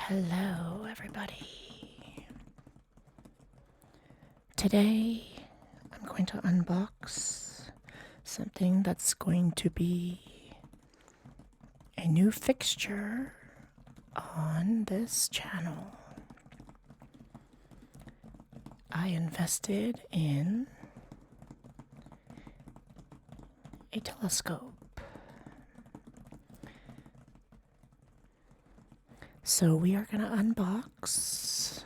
Hello, everybody. Today, I'm going to unbox something that's going to be a new fixture on this channel. I invested in a telescope. So we are going to unbox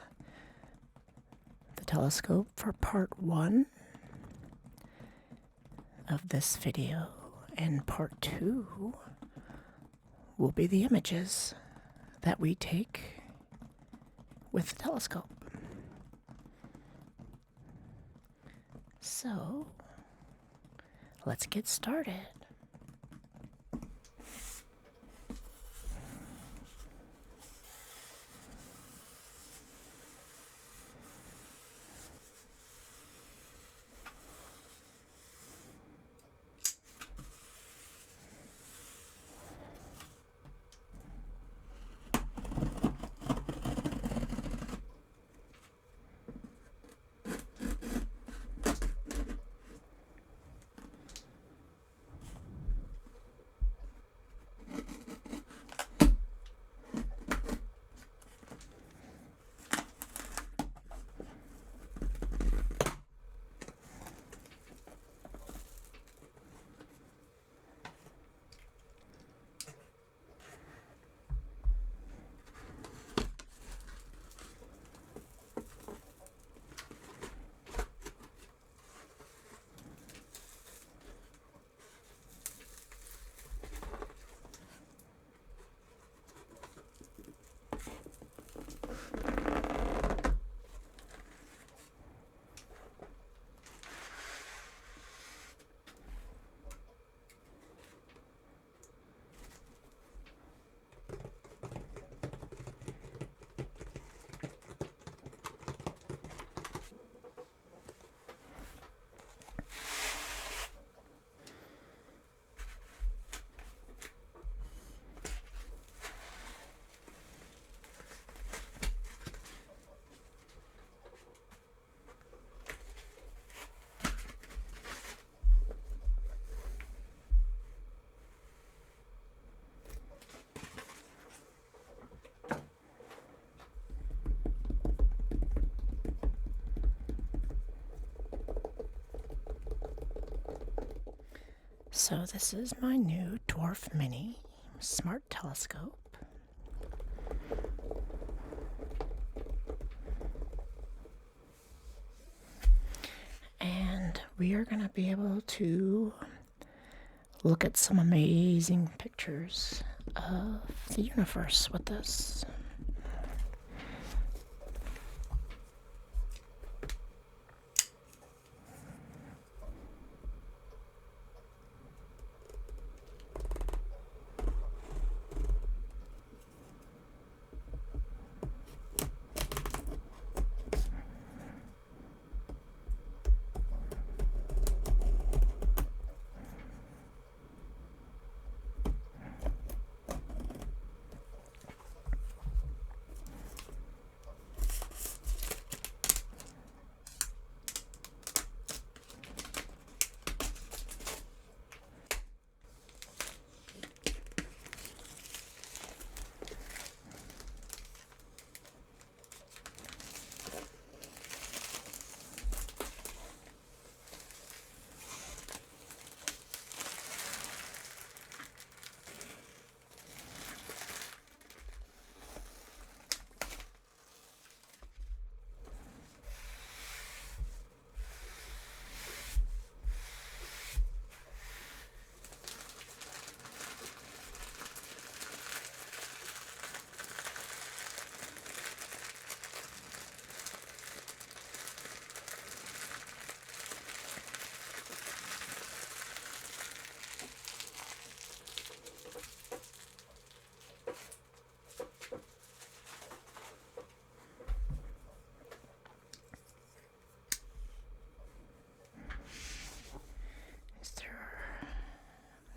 the telescope for part 1 of this video, and part 2 will be the images that we take with the telescope. So let's get started. So this is my new Dwarf Mini Smart Telescope. And we are going to be able to look at some amazing pictures of the universe with this.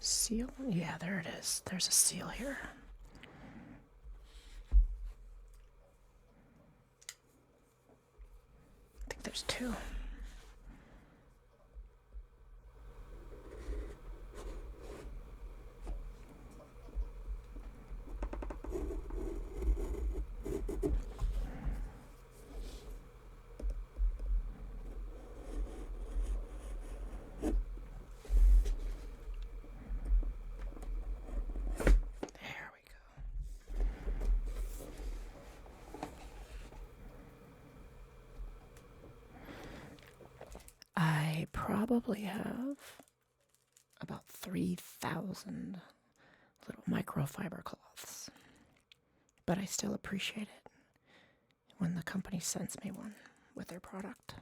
Seal? Yeah, there it is. There's a seal here. there's two. I probably have about 3,000 little microfiber cloths, but I still appreciate it when the company sends me one with their product.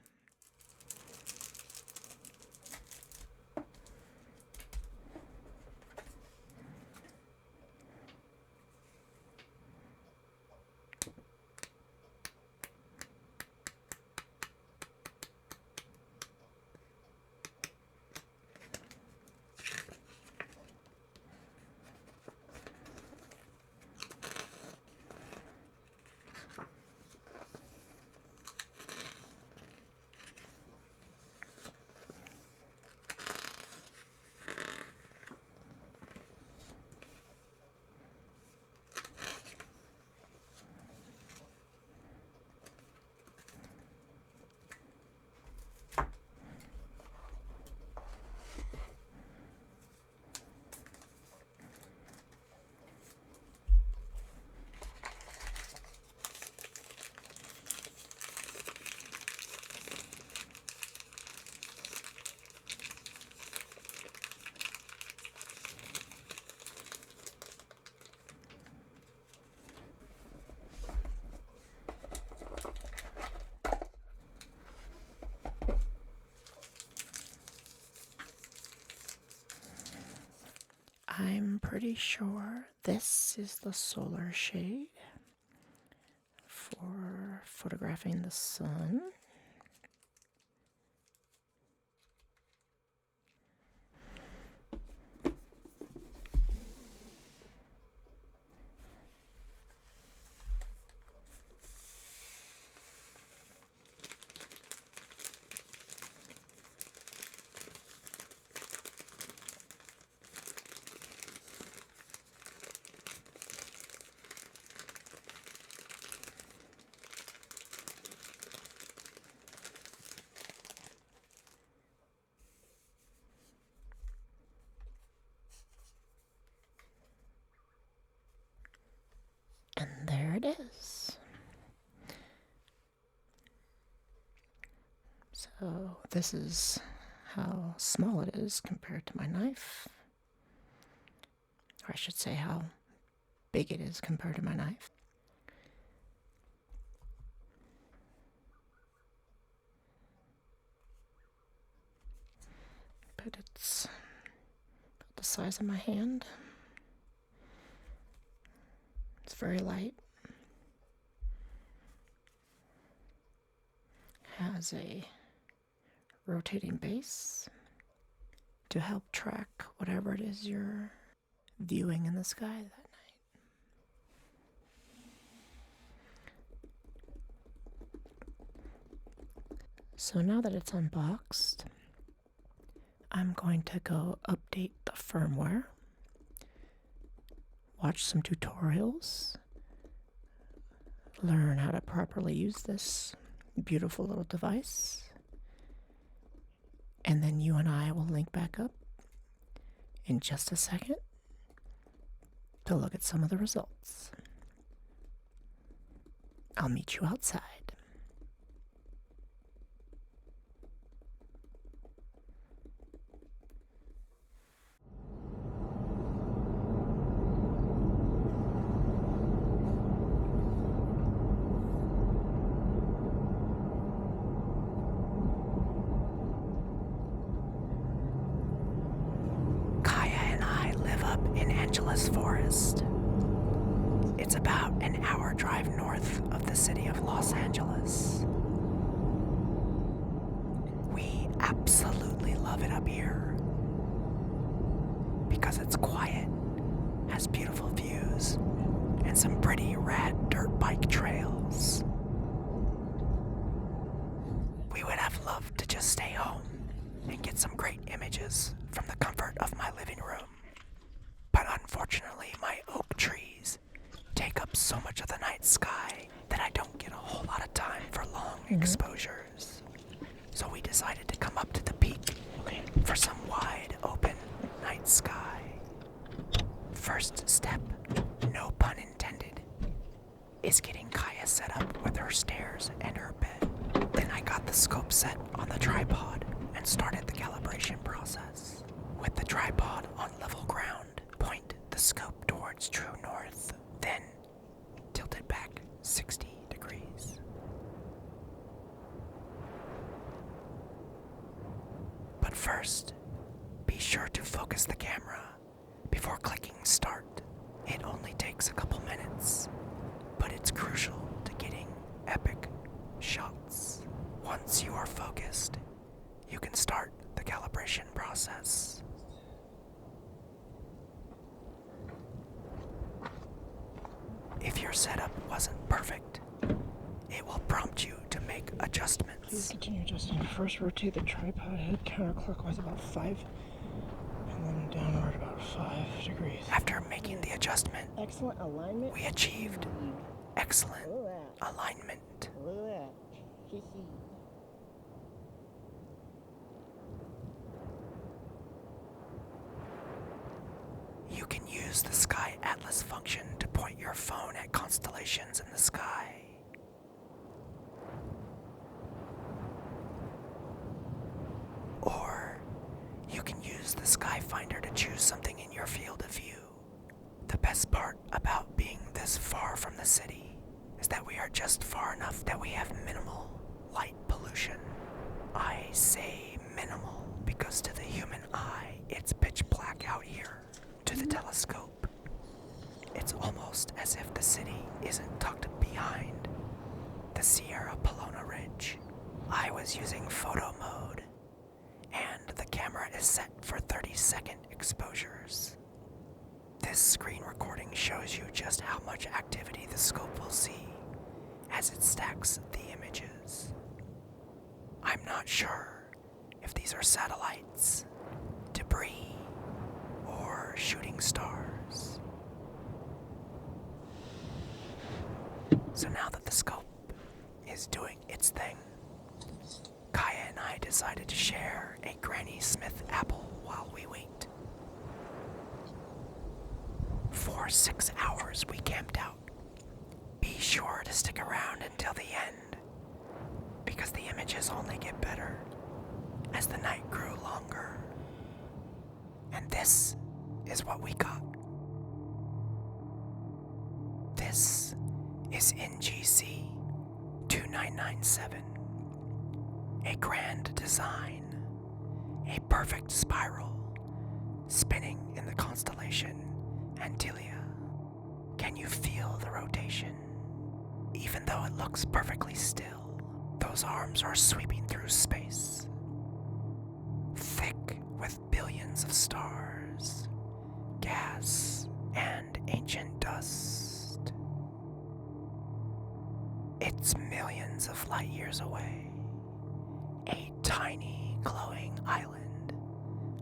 I'm pretty sure this is the solar shade for photographing the sun. And there it is. So this is how small it is compared to my knife. Or I should say how big it is compared to my knife. But it's about the size of my hand. It's very light. Has a rotating base to help track whatever it is you're viewing in the sky that night. So now that it's unboxed, I'm going to go update the firmware, watch some tutorials, learn how to properly use this beautiful little device, and then you and I will link back up in just a second to look at some of the results. I'll meet you outside. Forest. It's about an hour drive north of the city of Los Angeles. We absolutely love it up here because it's quiet, has beautiful views, and some pretty rad dirt bike trails. We would have loved to just stay home and get some great images from the comfort of my living room. But unfortunately, my oak trees take up so much of the night sky that I don't get a whole lot of time for long exposures. So we decided to come up to the peak for some wide open night sky. First step, no pun intended, is getting Kaya set up with her stairs and her bed. Then I got the scope set on the tripod and started the calibration process. With the tripod on level ground, point the scope towards true north, then tilt it back 60 degrees. But first, be sure to focus the camera before clicking start. It only takes a couple minutes, but it's crucial to getting epic shots. Once you are focused, you can start the calibration process. If your setup wasn't perfect, it will prompt you to make adjustments. Please continue adjusting. First, rotate the tripod head counterclockwise about 5, and then downward about 5 degrees. After making the adjustment, Excellent alignment. we achieved excellent alignment. Look at that. You can use the Sky Atlas function to point your phone at constellations in the sky. Or you can use the Sky Finder to choose something in your field of view. The best part about being this far from the city is that we are just far enough that we have minimal light pollution. I say minimal because to the human eye, it's pitch black out here. To the telescope, it's almost as if the city isn't tucked behind the Sierra Pelona Ridge. I was using photo mode, and the camera is set for 30-second exposures. This screen recording shows you just how much activity the scope will see as it stacks the images. I'm not sure if these are satellites, debris, or shooting stars. So now that the scope is doing its thing, Kaya and I decided to share a Granny Smith apple while we wait. For 6 hours we camped out. Be sure to stick around until the end, because the images only get better as the night grew longer. And this is what we got. This is NGC 2997. A grand design, a perfect spiral, spinning in the constellation Antilia. Can you feel the rotation? Even though it looks perfectly still, those arms are sweeping through space, thick with billions of stars, gas, and ancient dust. It's millions of light years away, a tiny glowing island,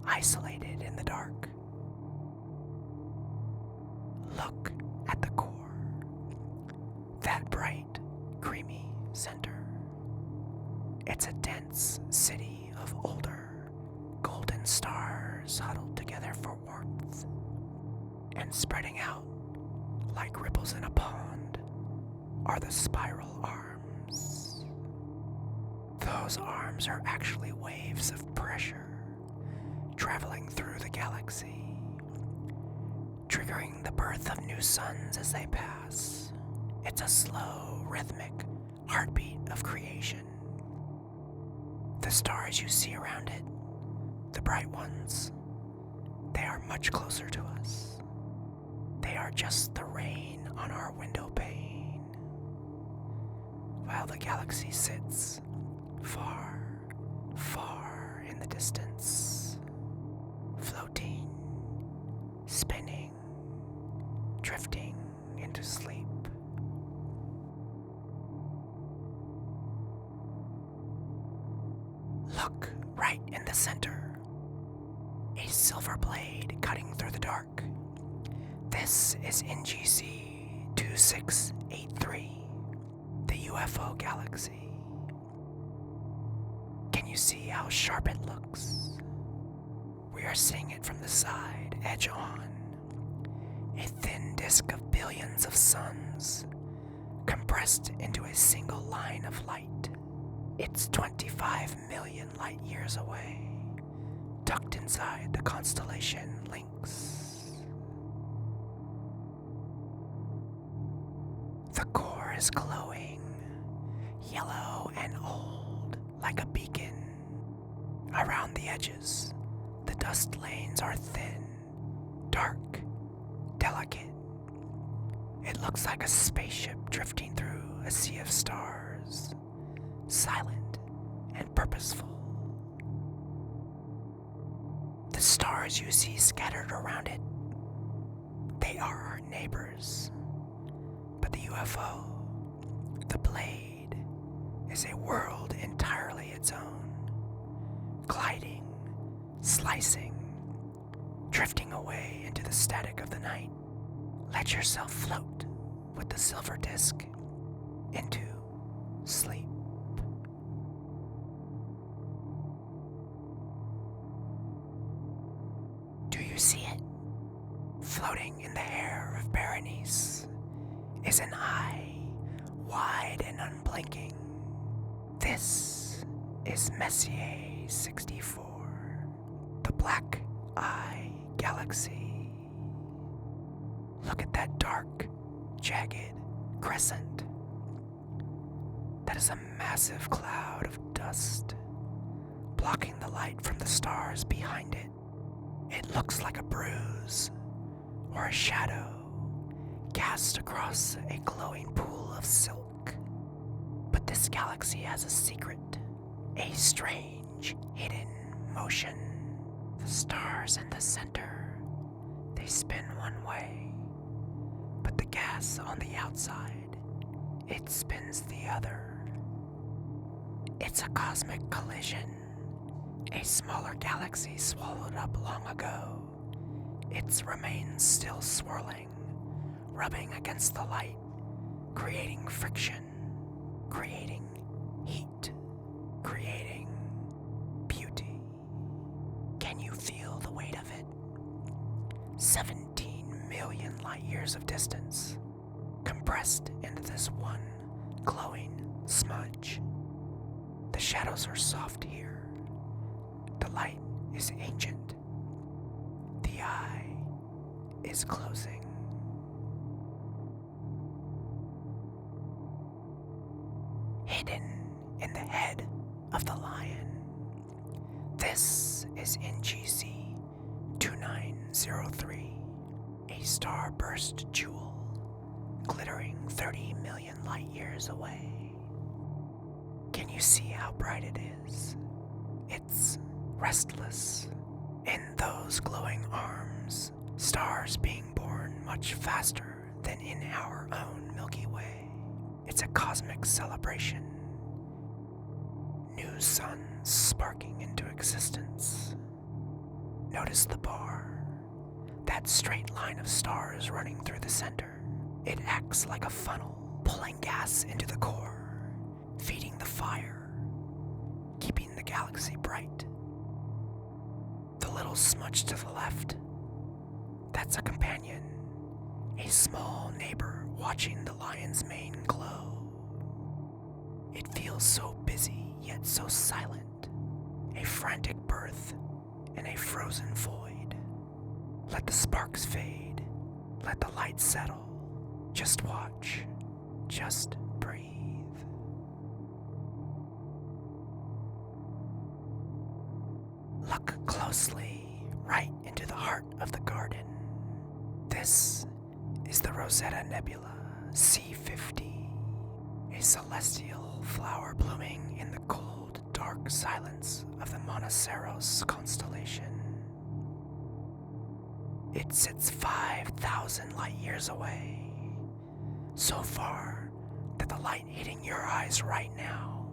isolated in the dark. Look at the core, that bright, creamy center. It's a dense city of older, golden stars huddled together for warmth, and spreading out like ripples in a pond are the spiral arms. Those arms are actually waves of pressure traveling through the galaxy, triggering the birth of new suns as they pass. It's a slow, rhythmic heartbeat of creation. The stars you see around it, the bright ones, they are much closer to us. They are just the rain on our window pane, while the galaxy sits far, far in the distance, floating, spinning, drifting into sleep. Look right in the center. A silver blade cutting through the dark. This is NGC 2683, the UFO Galaxy. Can you see how sharp it looks? We are seeing it from the side, edge on. A thin disk of billions of suns, compressed into a single line of light. It's 25 million light years away, tucked inside the constellation Lynx. The core is glowing, yellow and old, like a beacon. Around the edges, the dust lanes are thin, dark, delicate. It looks like a spaceship drifting through a sea of stars, silent and purposeful. The stars you see scattered around it, they are our neighbors. But the UFO, the blade, is a world entirely its own, gliding, slicing, drifting away into the static of the night. Let yourself float with the silver disc into sleep. Do you see it? Floating in the hair of Berenice is an eye, wide and unblinking. This is Messier 64, the Black Eye Galaxy. Look at that dark, jagged crescent. That is a massive cloud of dust, blocking the light from the stars behind it. It looks like a bruise or a shadow cast across a glowing pool of silk. But this galaxy has a secret, a strange, hidden motion. The stars in the center, they spin one way, but the gas on the outside, it spins the other. It's a cosmic collision, a smaller galaxy swallowed up long ago. Its remains still swirling, rubbing against the light, creating friction, creating heat, creating beauty. Can you feel the weight of it? 17 million light years of distance, compressed into this one glowing smudge. The shadows are soft here. The light is ancient. The eye is closing. Hidden in the head of the lion. This is NGC 2903, a starburst jewel, glittering 30 million light years away. Can you see how bright it is? It's restless. In those glowing arms, stars being born much faster than in our own Milky Way. It's a cosmic celebration. New suns sparking into existence. Notice the bar, that straight line of stars running through the center. It acts like a funnel, pulling gas into the core, feeding the fire, keeping the galaxy bright. The little smudge to the left, that's a companion, a small neighbor watching the lion's mane glow. It feels so busy, yet so silent, a frantic birth in a frozen void. Let the sparks fade, let the light settle. Just watch, just breathe. Look closely, right into the heart of the garden. This is the Rosetta Nebula C50, a celestial flower blooming in the cold, dark silence of the Monoceros constellation. It sits 5,000 light years away, so far that the light hitting your eyes right now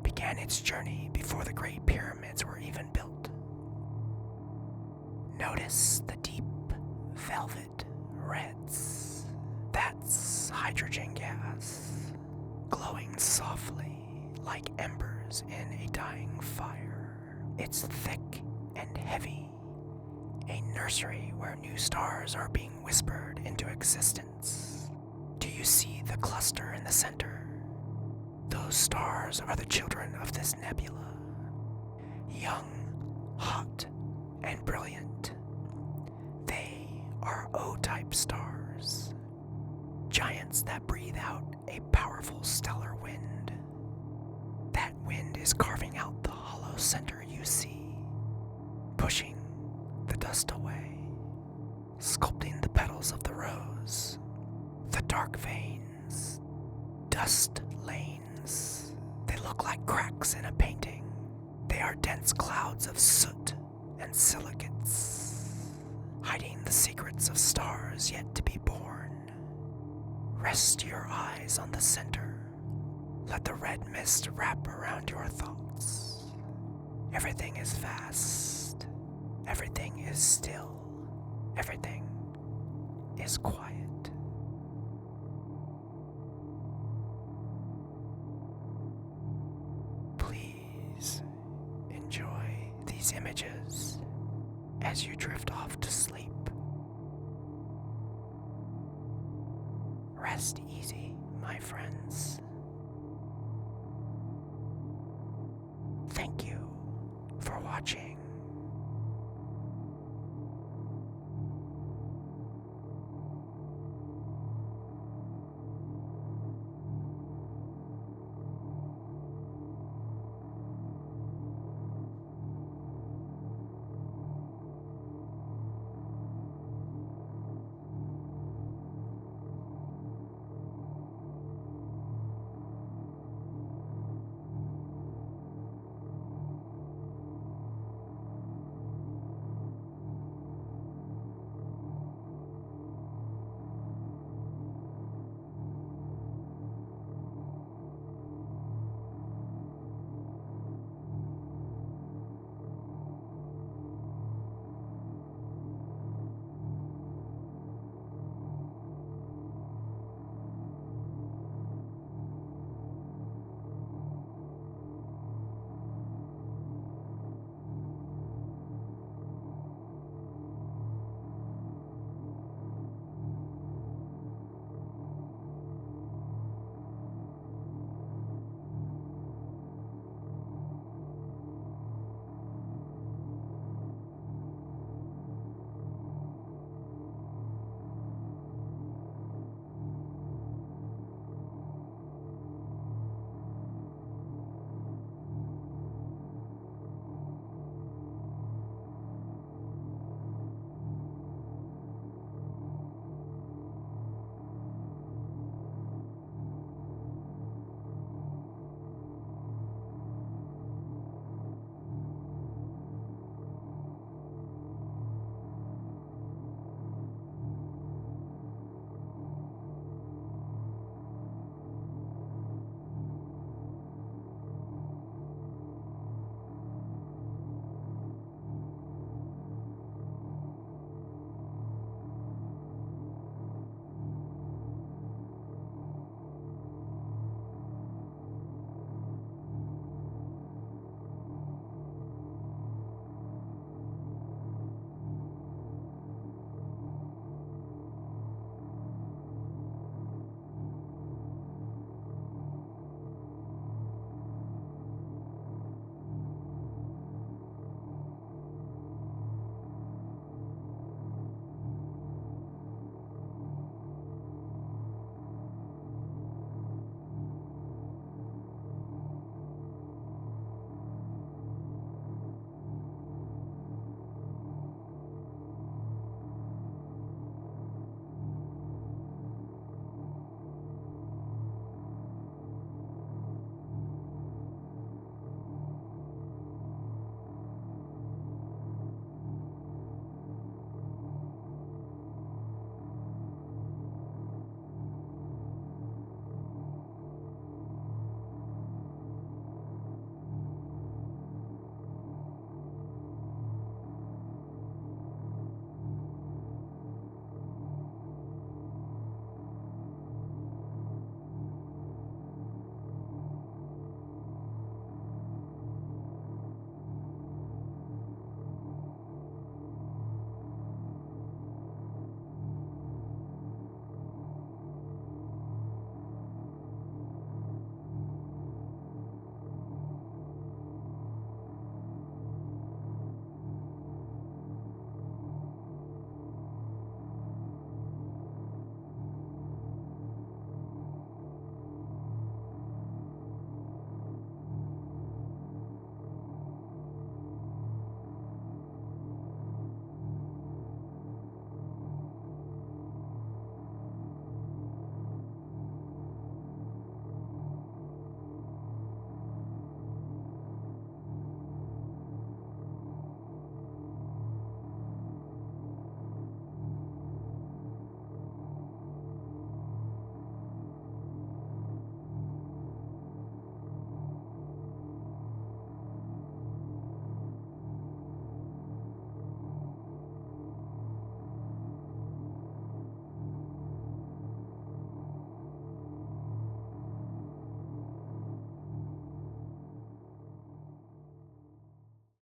began its journey before the Great Pyramids were even built. Notice the deep velvet reds. That's hydrogen gas, glowing softly like embers in a dying fire. It's thick and heavy, a nursery where new stars are being whispered into existence. Do you see the cluster in the center? Those stars are the children of this nebula. Young, hot, and brilliant. They are O-type stars, giants that breathe out a powerful stellar wind. That wind is carving out the hollow center you see, pushing the dust away, sculpting the petals of the rose, the dark veins, dust lanes. They look like cracks in a painting. They are dense clouds of soot and silicates, hiding the secrets of stars yet to be born. Rest your eyes on the center. Let the red mist wrap around your thoughts. Everything is vast. Everything is still. Everything is quiet. Please enjoy these images as you drift off to sleep. Rest easy, my friends. Thank you.